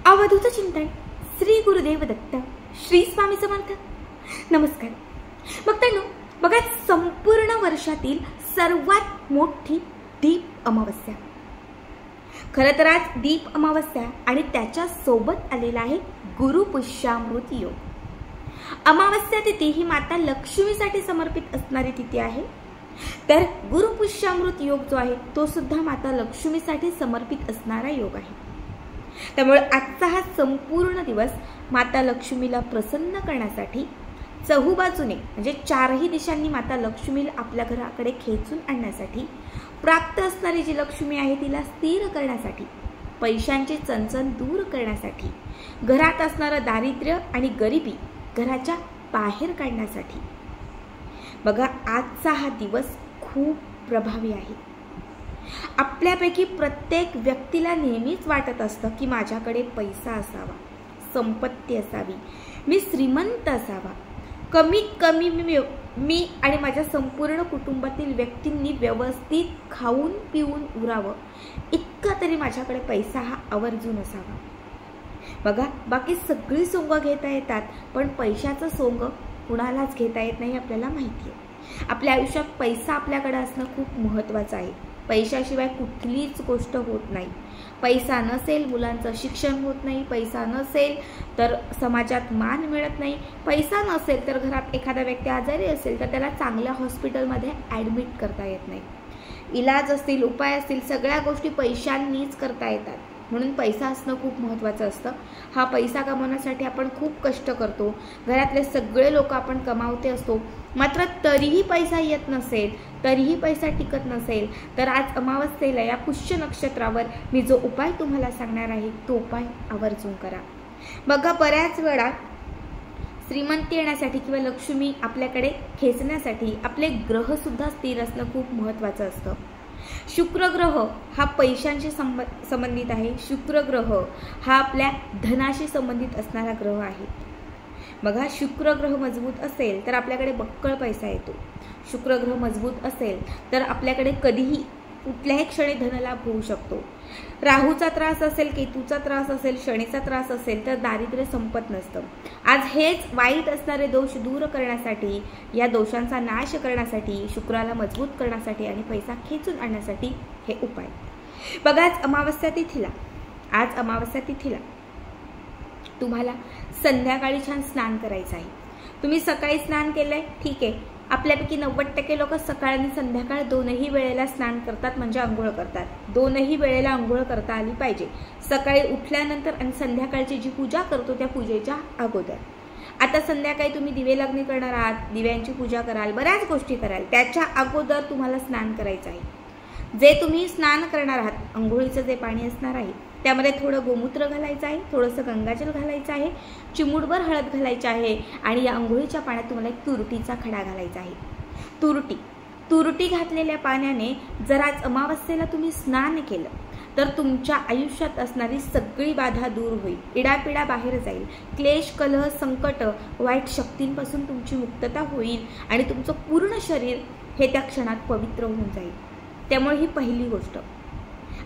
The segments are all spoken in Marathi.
अवधूत चिंतन श्री गुरुदेव दत्त श्री स्वामी समर्थ। नमस्कार भक्तांनो, बघा संपूर्ण वर्षातील सर्वात मोठी दीप अमावस्या। खरं तर आज दीप अमावस्या आणि त्याच्या सोबत आलेला आहे गुरुपुष्यामृत योग। अमावस्या तिथी ही माता लक्ष्मीसाठी समर्पित असणारी तिथी आहे, तर गुरुपुष्यामृत योग जो आहे तो सुद्धा माता लक्ष्मीसाठी समर्पित असणारा योग आहे। त्यामुळे आजचा हा संपूर्ण दिवस माता लक्ष्मीला प्रसन्न करण्यासाठी चहूबाजूने म्हणजे चारही दिशांनी माता लक्ष्मीला आपल्या घराकडे खेचून आणण्यासाठी, प्राप्त असणारी जी लक्ष्मी आहे तिला स्थिर करण्यासाठी, पैशांची चणचण दूर करण्यासाठी, घरात असणारं दारिद्र्य आणि गरिबी घराच्या बाहेर काढण्यासाठी बघा आजचा हा दिवस खूप प्रभावी आहे। आपल्यापैकी प्रत्येक व्यक्तीला नेहमीच वाटत असतं की माझ्याकडे पैसा असावा, संपत्ती असावी, मी श्रीमंत असावा, कमीत कमी मी आणि माझ्या संपूर्ण कुटुंबातील व्यक्तींनी व्यवस्थित खाऊन पिऊन उरावं, इतका तरी माझ्याकडे पैसा हा आवर्जून असावा। बघा बाकी सगळी सोंग घेता येतात, पण पैशाचं सोंग कुणालाच घेता येत नाही, आपल्याला माहिती आहे। आपल्या आयुष्यात पैसा आपल्याकडे असणं खूप महत्त्वाचं आहे। पैशाशिवाय कुठलीच गोष्ट होत नाही। पैसा नसेल मुलांचं शिक्षण होत नाही, पैसा नसेल तर समाजात मान मिळत नाही, पैसा नसेल तर घरात एखादा व्यक्ती आजारी असेल तर त्याला चांगल्या हॉस्पिटलमध्ये ॲडमिट करता येत नाही। इलाज असतील, उपाय असतील, सगळ्या गोष्टी पैशांनीच करता येतात। म्हणून पैसा असणं खूप महत्त्वाचं असतं। हा पैसा कमवण्यासाठी आपण खूप कष्ट करतो, घरातले सगळे लोक आपण कमावते असतो, मात्र तरीही पैसा येत नसेल, तरीही पैसा टिकत नसेल, तर आज अमावस्येला या पुष्य नक्षत्रावर मी जो उपाय तुम्हाला सांगणार आहे तो उपाय आवर्जून करा। बघा बऱ्याच वेळा श्रीमंती येण्यासाठी किंवा लक्ष्मी आपल्याकडे खेचण्यासाठी आपले ग्रह सुद्धा स्थिर असणं खूप महत्त्वाचं असतं। शुक्र ग्रह हा पैशांशी संबंधित आहे। शुक्र ग्रह हा आपल्या धनाशी संबंधित असणारा ग्रह आहे। बघा शुक्र ग्रह मजबूत असेल तर आपल्याकडे बक्कळ पैसा येतो। शुक्र ग्रह मजबूत असेल तर आपल्याकडे कधीही कुठल्याही क्षणी धनलाभ होऊ शकतो। राहूचा त्रास असेल, केतूचा त्रास असेल, शनीचा त्रास असेल तर दारिद्र्य संपत नसतं। आज हेच वाईट असणारे दोष दूर करण्यासाठी, या दोषांचा नाश करण्यासाठी, शुक्राला मजबूत करण्यासाठी आणि पैसा खेचून आणण्यासाठी हे उपाय। बघा आज अमावस्या तिथीला तुम्हाला संध्याकाळी छान स्नान करायचं आहे। तुम्ही सकाळी स्नान केलंय ठीक आहे, आपल्यापैकी 90% लोक सकाळ आणि संध्याकाळ दोनही वेळेला स्नान करतात, म्हणजे आंघोळ करतात। दोनही वेळेला आंघोळ करता आली पाहिजे, सकाळी उठल्यानंतर आणि संध्याकाळची जी पूजा करतो त्या पूजेच्या अगोदर। आता संध्याकाळी तुम्ही दिवे लागणी करणार आहात, दिव्यांची पूजा कराल, बऱ्याच गोष्टी कराल, त्याच्या अगोदर तुम्हाला स्नान करायचं आहे। जे तुम्ही स्नान करणार आहात, आंघोळीचं जे पाणी असणार आहे त्यामध्ये थोडं गोमूत्र घालायचं आहे, थोडंसं गंगाजल घालायचं आहे, चिमूटभर हळद घालायची आहे आणि या आंघोळीच्या पाण्यात तुम्हाला एक तुरटीचा खडा घालायचा आहे। तुरटी घातलेल्या पाण्याने जर आज अमावस्येला तुम्ही स्नान केलं तर तुमच्या आयुष्यात असणारी सगळी बाधा दूर होईल, इडापिडा बाहेर जाईल, क्लेश, कलह, संकट, वाईट शक्तींपासून तुमची मुक्तता होईल आणि तुमचं पूर्ण शरीर हे त्या क्षणात पवित्र होऊन जाईल। त्यामुळे ही पहिली गोष्ट।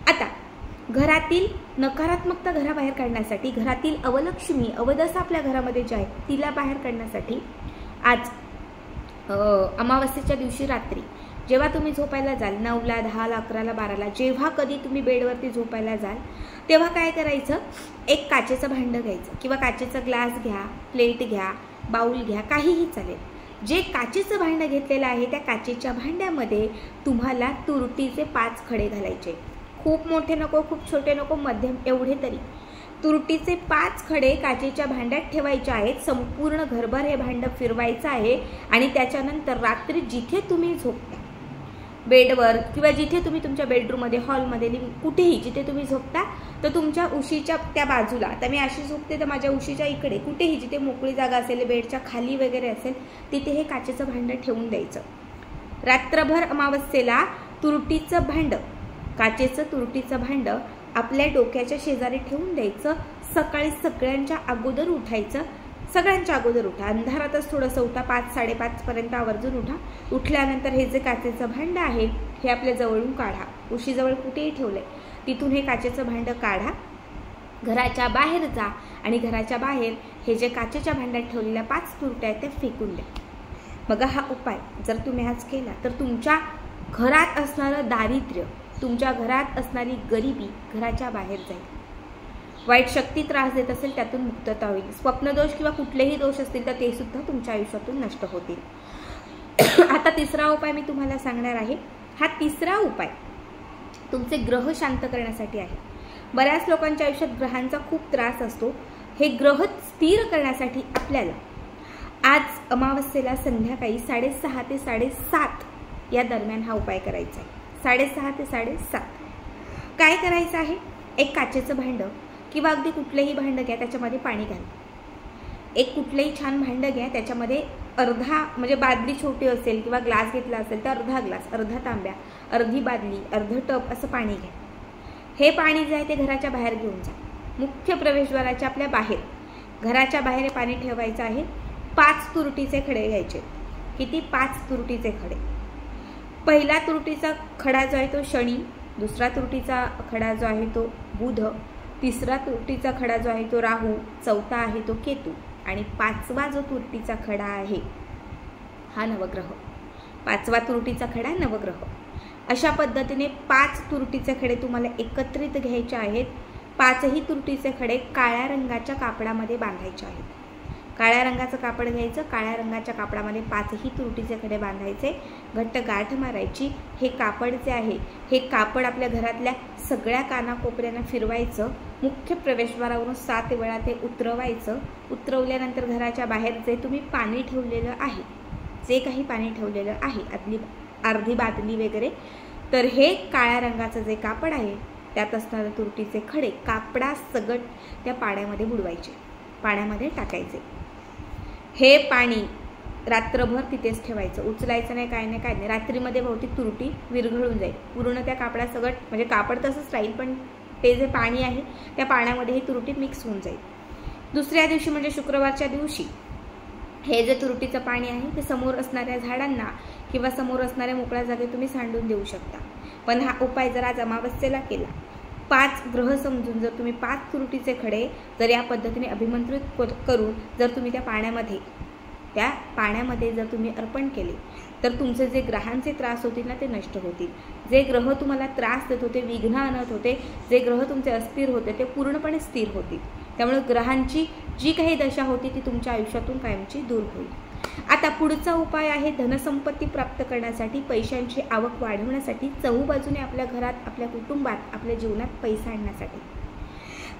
आता घरातील नकारात्मकता घराबाहेर काढण्यासाठी, घरातील अवलक्ष्मी अवदसा आपल्या घरामध्ये जी आहे तिला बाहेर काढण्यासाठी आज अमावस्येच्या दिवशी रात्री जेव्हा तुम्ही झोपायला जाल, 9ला, 10ला, 11ला, 12ला, जेव्हा कधी तुम्ही बेडवरती झोपायला जाल तेव्हा काय करायचं, एक काचेचं भांडं घ्यायचं किंवा काचेचा ग्लास घ्या, प्लेट घ्या, बाऊल घ्या, काहीही चालेल। जे काचेचं भांडं घेतलेलं आहे त्या काचेच्या भांड्यामध्ये तुम्हाला तुरटीचे 5 खडे घालायचे। खूप मोठे नको, खूप छोटे नको, मध्यम एवढे तरी। तुरटीचे 5 खडे काचेच्या भांड्यात ठेवायचे आहेत। संपूर्ण घरभर हे भांडं फिरवायचं आहे आणि त्याच्यानंतर रात्री जिथे तुम्ही झोपता, बेडवर किंवा जिथे तुम्ही तुमच्या बेडरूममध्ये, हॉलमध्ये, कुठेही जिथे तुम्ही झोपता तर तुमच्या उशीच्या त्या बाजूला, आता मी अशी झोपते तर माझ्या उशीच्या इकडे कुठेही जिथे मोकळी जागा असेल, बेडच्या खाली वगैरे असेल तिथे हे काचेचं भांडं ठेवून द्यायचं। रात्रभर अमावस्येला तुरटीचं भांडं, काचेचं तुरटीचं भांडं आपल्या डोक्याच्या शेजारी ठेवून द्यायचं। सकाळी सगळ्यांच्या अगोदर उठायचं, सगळ्यांच्या अगोदर उठा, अंधारातच थोडंसं उठा, 5-5:30 पर्यंत आवर्जून उठा। उठल्यानंतर हे जे काचेचं भांडं आहे हे आपल्या जवळून काढा, उशीजवळ कुठेही ठेवलंय तिथून हे काचेचं भांडं काढा घराच्या बाहेर जा आणि घराच्या बाहेर हे जे काचेच्या भांड्यात ठेवलेल्या 5 तुरट्या आहेत त्या फेकून द्या. मग हा उपाय जर तुम्ही आज केला तर तुमच्या घरात असणारं दारिद्र्य, तुमच्या घरात असणारी गरिबी घराच्या बाहेर जाईल. वाईट शक्ती त्रास देत असेल त्यातून मुक्तता होईल. स्वप्नदोष किंवा कुठलेही दोष असतील तर ते सुद्धा तुमच्या आयुष्यातून नष्ट होतील. आता तिसरा उपाय मी तुम्हाला सांगणार आहे. हा तिसरा उपाय तुमचे ग्रह शांत करण्यासाठी आहे. बऱ्याच लोकांच्या आयुष्यात ग्रहांचा खूप त्रास असतो. हे ग्रह स्थिर करण्यासाठी आपल्याला आज अमावस्येला संध्याकाळी 6:30 ते 7:30 या दरम्यान हा उपाय करायचा आहे. 6:30 ते 7:30 काय करायचं आहे? एक काचेचं भांडं किंवा अगदी कुठलेही भांडं घ्या, त्याच्यामध्ये पाणी घाला. एक कुठलेही छान भांडं घ्या, त्याच्यामध्ये अर्धा म्हणजे बादली छोटी असेल किंवा ग्लास घेतला असेल तर अर्धा ग्लास, अर्धा तांब्या, अर्धी बादली, अर्ध टप असं पाणी घ्या. हे पाणी जे आहे ते घराच्या बाहेर घेऊन जा. मुख्य प्रवेशद्वाराच्या आपल्या बाहेर, घराच्या बाहेर हे पाणी ठेवायचं आहे. 5 तुरटीचे खडे घ्यायचे. किती? 5 तुरटीचे खडे. पहिला तुरटीचा खडा जो आहे तो शनी, दुसरा तुरटीचा खडा जो आहे तो बुध, तिसरा तुरटीचा खडा जो आहे तो राहू, चौथा आहे तो केतू आणि 5वा जो तुरटीचा खडा आहे हा नवग्रह. 5वा तुरटीचा खडा नवग्रह. अशा पद्धतीने 5 तुरटीचे खडे तुम्हाला एकत्रित घ्यायचे आहेत. 5ही तुरटीचे खडे काळ्या रंगाच्या कापडामध्ये बांधायचे आहेत. काळ्या रंगाचं कापड घ्यायचं, काळ्या रंगाच्या कापडामध्ये 5ही तुरटीचे खडे बांधायचे, घट्ट गाठ मारायची. हे कापड जे आहे हे कापड आपल्या घरातल्या सगळ्या कानाकोपऱ्यांना फिरवायचं. मुख्य प्रवेशद्वारावरून 7 वेळा ते उतरवायचं. उतरवल्यानंतर घराच्या बाहेर जे तुम्ही पाणी ठेवलेलं आहे, जे काही पाणी ठेवलेलं आहे, अर्धी बादली वगैरे, तर हे काळ्या रंगाचं जे कापड आहे त्यात असणारे तुरटीचे खडे कापडासकट त्या पाण्यामध्ये बुडवायचे, पाण्यामध्ये टाकायचे. हे पाणी रात्रभर तिथेच ठेवायचं, उचलायचं नाही, काय नाही. रात्रीमध्ये बहुतेक तुरटी विरघळून जाईल पूर्ण त्या कापडासकट. म्हणजे कापड तसंच राहील पण ते जे पाणी आहे त्या पाण्यामध्ये ही तुरटी मिक्स होऊन जाईल. दुसऱ्या दिवशी म्हणजे शुक्रवारच्या दिवशी हे जे तुरटीचं पाणी आहे ते समोर असणाऱ्या झाडांना किंवा समोर असणाऱ्या मोकळ्या जागेत तुम्ही सांडून देऊ शकता. पण हा उपाय जर आज अमावस्येला केला, 5 ग्रह समजून जर तुम्ही 5 तुरटीचे खडे जर या पद्धतीने अभिमंत्रित करून जर तुम्ही त्या पाण्यामध्ये जर तुम्ही अर्पण केले तर तुमचे जे ग्रहांचे त्रास होतील ना ते नष्ट होतील. जे ग्रह तुम्हाला त्रास देत होते, विघ्न आणत होते, जे ग्रह तुमचे अस्थिर होते ते पूर्णपणे स्थिर होतील. त्यामुळे ग्रहांची जी काही दशा होती ती तुमच्या आयुष्यातून कायमची दूर होईल. आता पुढचा उपाय आहे धनसंपत्ती प्राप्त करण्यासाठी, पैशांची आवक वाढवण्यासाठी, चहूबाजूने आपल्या घरात, आपल्या कुटुंबात, आपल्या जीवनात पैसा आणण्यासाठी.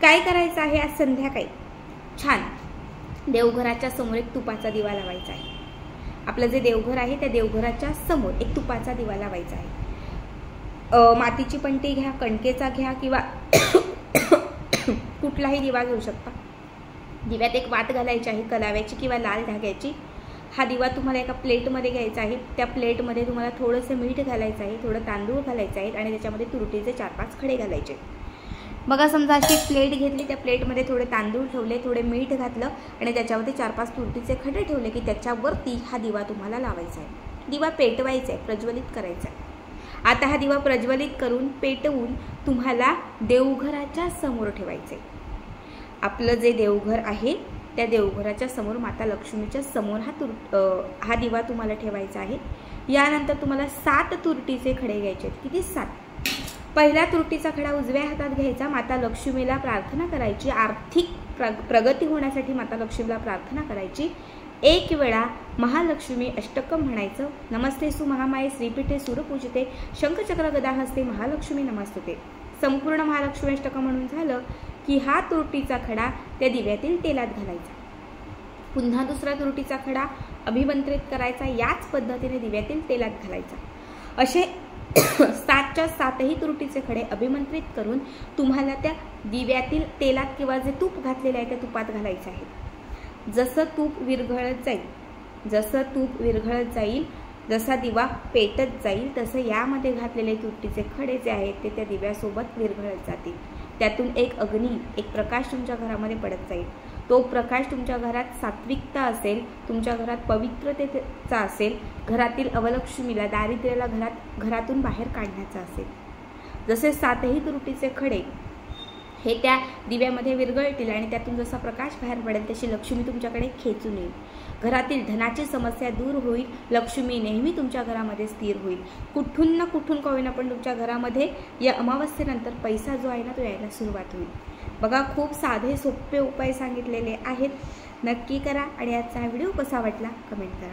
काय करायचं आहे? आज संध्याकाळी छान देवघराच्या समोर एक तुपाचा दिवा लावायचा आहे. आपलं जे देवघर आहे त्या देवघराच्या समोर एक तुपाचा दिवा लावायचा आहे. मातीची पंटी घ्या, कणकेचा घ्या किंवा कुठलाही दिवा घेऊ शकता. दिव्यात एक वात घालायची आहे, कलाव्याची किंवा लाल धाग्याची. हा दिवा तुम्हाला एका प्लेटमध्ये घ्यायचा आहे. त्या प्लेटमध्ये तुम्हाला थोडंसं मीठ घालायचं आहे, थोडं तांदूळ घालायचं आहे आणि त्याच्यामध्ये तुरटीचे 4-5 खडे घालायचे. बघा, समजा अशी प्लेट घेतली, त्या प्लेटमध्ये थोडे तांदूळ ठेवले, थोडे मीठ घातलं आणि त्याच्यावरती 4-5 तुरटीचे खडे ठेवले की त्याच्यावरती हा दिवा तुम्हाला लावायचा आहे. दिवा पेटवायचा आहे, प्रज्वलित करायचा आहे. आता हा दिवा प्रज्वलित करून पेटवून तुम्हाला देवघराच्या समोर ठेवायचे. आपलं जे देवघर आहे त्या देवघराच्या समोर, माता लक्ष्मीच्या समोर हा दिवा तुम्हाला ठेवायचा आहे. यानंतर तुम्हाला 7 तुरटीचे खडे घ्यायचे आहेत. किती? 7. पहिल्या तुरटीचा खडा उजव्या हातात घ्यायचा, माता लक्ष्मीला प्रार्थना करायची, आर्थिक प्रगती होण्यासाठी माता लक्ष्मीला प्रार्थना करायची. 1 वेळा महालक्ष्मी अष्टकम म्हणायचं. नमस्ते सु महामाये श्रीपीठे सुरपूजिते शंखचक्र गदा हस्ते महालक्ष्मी नमस्तुते. संपूर्ण महालक्ष्मी अष्टकम म्हणून झालं की हा तुरटीचा खडा त्या दिव्यातील तेलात घालायचा. पुन्हा दुसरा तुरटीचा खडा अभिमंत्रित करायचा, याच पद्धतीने दिव्यातील तेलात घालायचा. असे 7च्या 7ही तुरटीचे खडे अभिमंत्रित करून तुम्हाला त्या दिव्यातील तेलात किंवा जे तूप घातलेले आहे त्या तुपात घालायचे आहे. जसं तूप विरघळत जाईल, जसा दिवा पेटत जाईल तसं यामध्ये घातलेले तुरटीचे खडे जे आहेत ते त्या दिव्यासोबत विरघळत जातील. त्यातून एक अग्नी, एक प्रकाश तुमच्या घरामध्ये पडत जाईल. तो प्रकाश तुमच्या घरात सात्विकता असेल, तुमच्या घरात पवित्रतेचा असेल, घरातील अवलक्ष्मीला, दारिद्र्याला घरातून बाहेर काढण्याचा असेल. जसे 7ही तुरटीचे खडे हे त्या दिव्यामध्ये विरघळतील आणि त्यातून जसा प्रकाश बाहेर पडेल तशी लक्ष्मी तुमच्याकडे खेचून येईल. घरातील धनाची समस्या दूर होईल. लक्ष्मी नेहमी तुमच्या घरामध्ये स्थिर होईल. कुठून ना कुठून का होईना पण तुमच्या घरामध्ये या अमावस्येनंतर पैसा जो आहे ना तो यायला सुरुवात होईल. बघा, खूप साधे सोपे उपाय सांगितलेले आहेत. नक्की करा आणि आजचा व्हिडिओ कसा वाटला कमेंट करा.